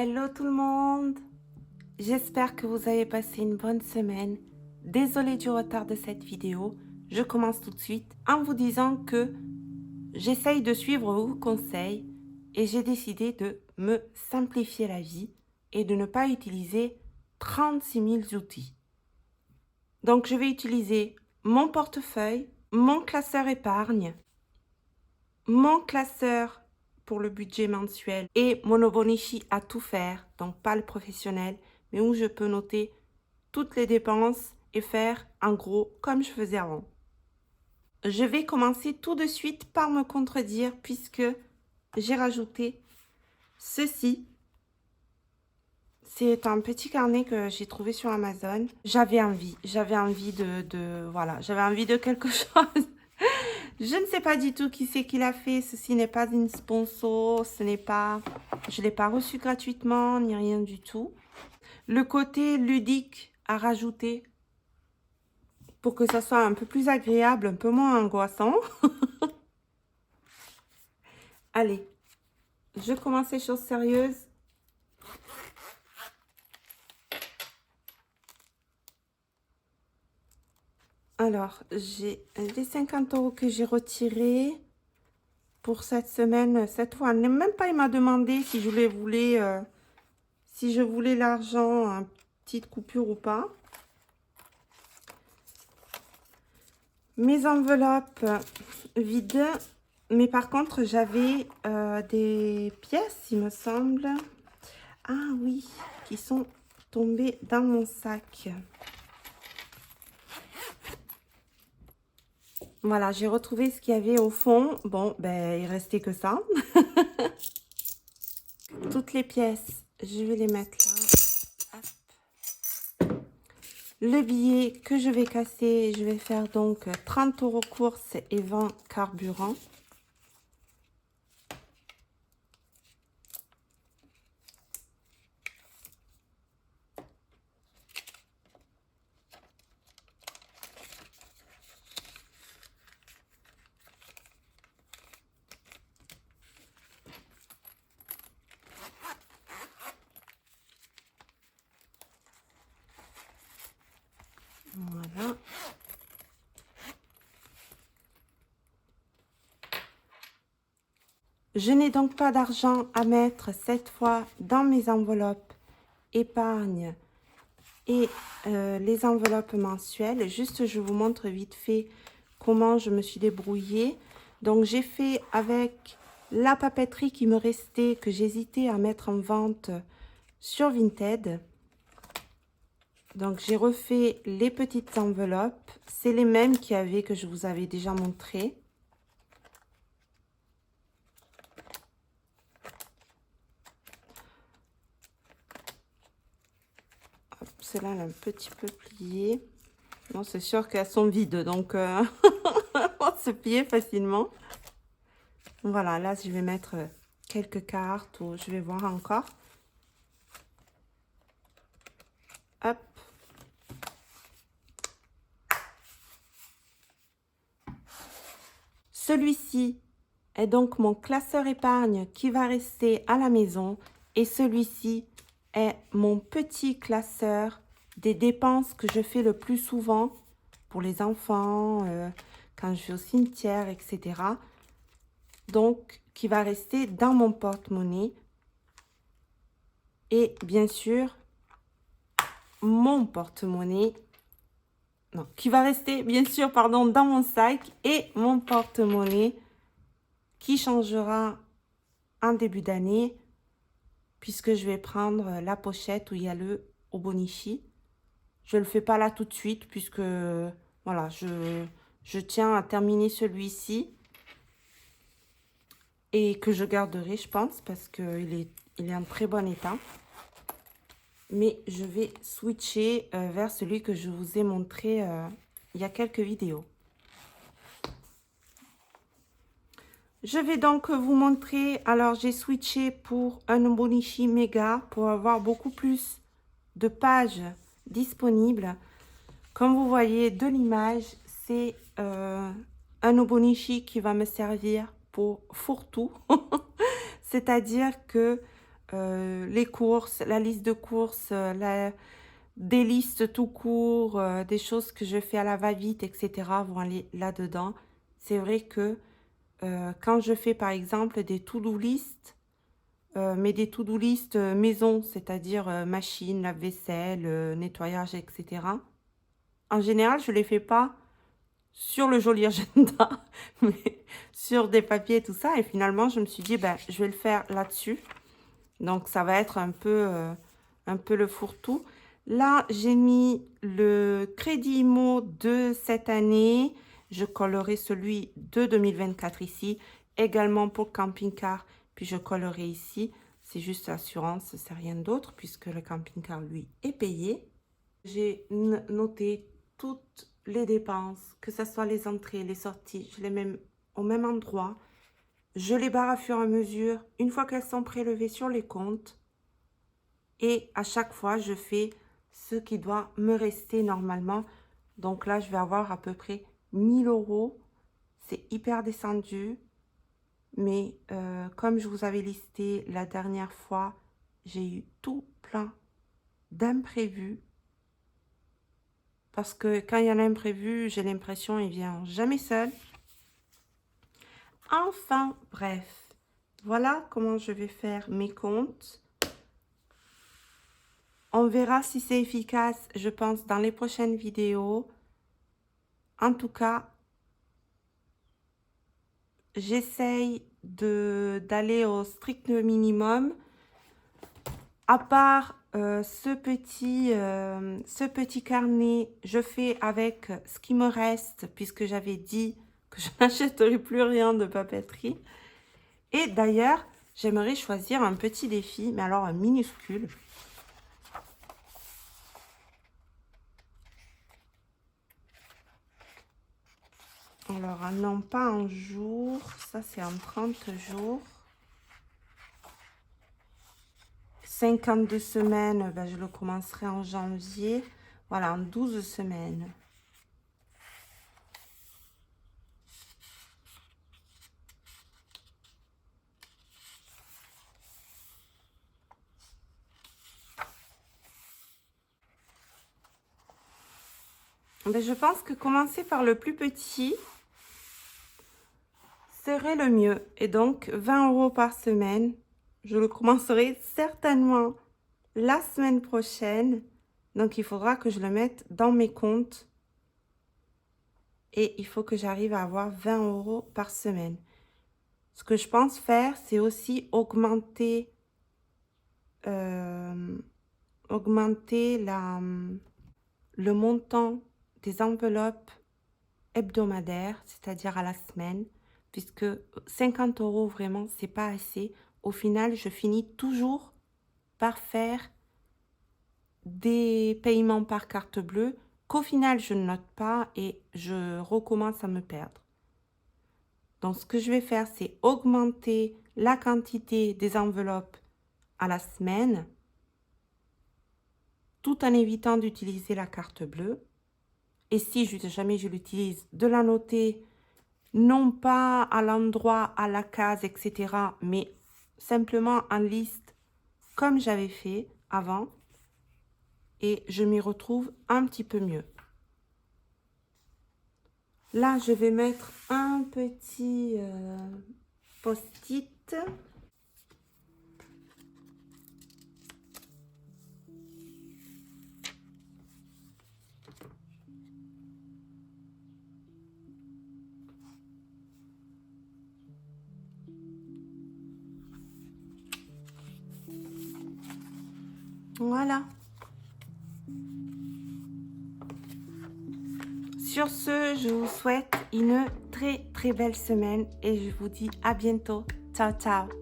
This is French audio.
Hello tout le monde, j'espère que vous avez passé une bonne semaine. Désolée du retard de cette vidéo, je commence tout de suite en vous disant que j'essaye de suivre vos conseils et j'ai décidé de me simplifier la vie et de ne pas utiliser 36 000 outils. Donc je vais utiliser mon portefeuille, mon classeur épargne, mon classeur pour le budget mensuel et mon Obonichi à tout faire, donc pas le professionnel, mais où je peux noter toutes les dépenses et faire en gros comme je faisais avant. Je vais commencer tout de suite par me contredire puisque j'ai rajouté ceci. C'est un petit carnet que j'ai trouvé sur Amazon. J'avais envie de quelque chose. Je ne sais pas du tout qui c'est qui l'a fait. Ceci n'est pas une sponsor. Je ne l'ai pas reçu gratuitement, ni rien du tout. Le côté ludique à rajouter pour que ça soit un peu plus agréable, un peu moins angoissant. Allez, je commence les choses sérieuses. Alors, j'ai les 50 € que j'ai retirés pour cette semaine. Cette fois, même pas, il m'a demandé si je voulais l'argent en petite coupure ou pas. Mes enveloppes vides. Mais par contre, j'avais des pièces, il me semble. Ah oui, qui sont tombées dans mon sac. Voilà, j'ai retrouvé ce qu'il y avait au fond. Bon, ben, il restait que ça. Toutes les pièces, je vais les mettre là. Hop. Le billet que je vais casser, je vais faire donc 30 € course et 20 carburant. Voilà. Je n'ai donc pas d'argent à mettre cette fois dans mes enveloppes épargne et les enveloppes mensuelles. Juste, je vous montre vite fait comment je me suis débrouillée. Donc, j'ai fait avec la papeterie qui me restait, que j'hésitais à mettre en vente sur Vinted. Donc, j'ai refait les petites enveloppes. C'est les mêmes qu'il y avait, que je vous avais déjà montré. Celle-là, elle est un petit peu pliée. Non, c'est sûr qu'elles sont vides, donc on se plier facilement. Voilà, là, je vais mettre quelques cartes ou je vais voir encore. Hop. Celui-ci est donc mon classeur épargne qui va rester à la maison. Et celui-ci est mon petit classeur des dépenses que je fais le plus souvent pour les enfants, quand je vais au cimetière, etc. Donc, qui va rester dans mon porte-monnaie. Et bien sûr, mon porte-monnaie, non, qui va rester, bien sûr, pardon, dans mon sac. Et mon porte-monnaie qui changera en début d'année, puisque je vais prendre la pochette où il y a le Obonichi. Je ne le fais pas là tout de suite, puisque, voilà, je tiens à terminer celui-ci. Et que je garderai, je pense, parce qu'il est en très bon état. Mais je vais switcher vers celui que je vous ai montré il y a quelques vidéos. Je vais donc vous montrer, alors j'ai switché pour un Obonichi Mega pour avoir beaucoup plus de pages disponibles. Comme vous voyez de l'image, c'est un Obonichi qui va me servir pour fourre-tout. C'est-à-dire que les courses, la liste de courses, des listes tout court, des choses que je fais à la va-vite, etc. vont aller là-dedans. C'est vrai que quand je fais par exemple des to-do list, mais des to-do list maison, c'est-à-dire machine, lave-vaisselle, nettoyage, etc. En général, je ne les fais pas sur le joli agenda, mais sur des papiers et tout ça. Et finalement, je me suis dit, ben, je vais le faire là-dessus. Donc, ça va être un peu le fourre-tout. Là, j'ai mis le crédit IMO de cette année. Je collerai celui de 2024 ici. Également pour le camping-car. Puis, je collerai ici. C'est juste l'assurance, c'est rien d'autre puisque le camping-car, lui, est payé. J'ai noté toutes les dépenses, que ce soit les entrées, les sorties. Je les mets au même endroit. Je les barre à fur et à mesure, une fois qu'elles sont prélevées sur les comptes. Et à chaque fois, je fais ce qui doit me rester normalement. Donc là, je vais avoir à peu près 1000 €. C'est hyper descendu. Mais comme je vous avais listé la dernière fois, j'ai eu tout plein d'imprévus. Parce que quand il y a l'imprévu, j'ai l'impression qu'il ne vient jamais seul. Enfin, bref. Voilà comment je vais faire mes comptes. On verra si c'est efficace, je pense, dans les prochaines vidéos. En tout cas, j'essaye d'aller au strict minimum. À part ce petit carnet, je fais avec ce qui me reste, puisque j'avais dit que je n'achèterai plus rien de papeterie. Et d'ailleurs, j'aimerais choisir un petit défi, mais alors un minuscule. Alors, non pas en jours, ça c'est en 30 jours. 52 semaines, ben, je le commencerai en janvier. Voilà, en 12 semaines. Ben, je pense que commencer par le plus petit serait le mieux. Et donc, 20 € par semaine. Je le commencerai certainement la semaine prochaine. Donc, il faudra que je le mette dans mes comptes. Et il faut que j'arrive à avoir 20 € par semaine. Ce que je pense faire, c'est aussi augmenter le montant des enveloppes hebdomadaires, c'est-à-dire à la semaine, puisque 50 € vraiment, c'est pas assez. Au final, je finis toujours par faire des paiements par carte bleue qu'au final, je ne note pas et je recommence à me perdre. Donc, ce que je vais faire, c'est augmenter la quantité des enveloppes à la semaine, tout en évitant d'utiliser la carte bleue. Et si jamais je l'utilise, de la noter, non pas à l'endroit, à la case, etc., mais simplement en liste, comme j'avais fait avant. Et je m'y retrouve un petit peu mieux. Là, je vais mettre un petit post-it. Voilà. Sur ce, je vous souhaite une très très belle semaine et je vous dis à bientôt. Ciao, ciao.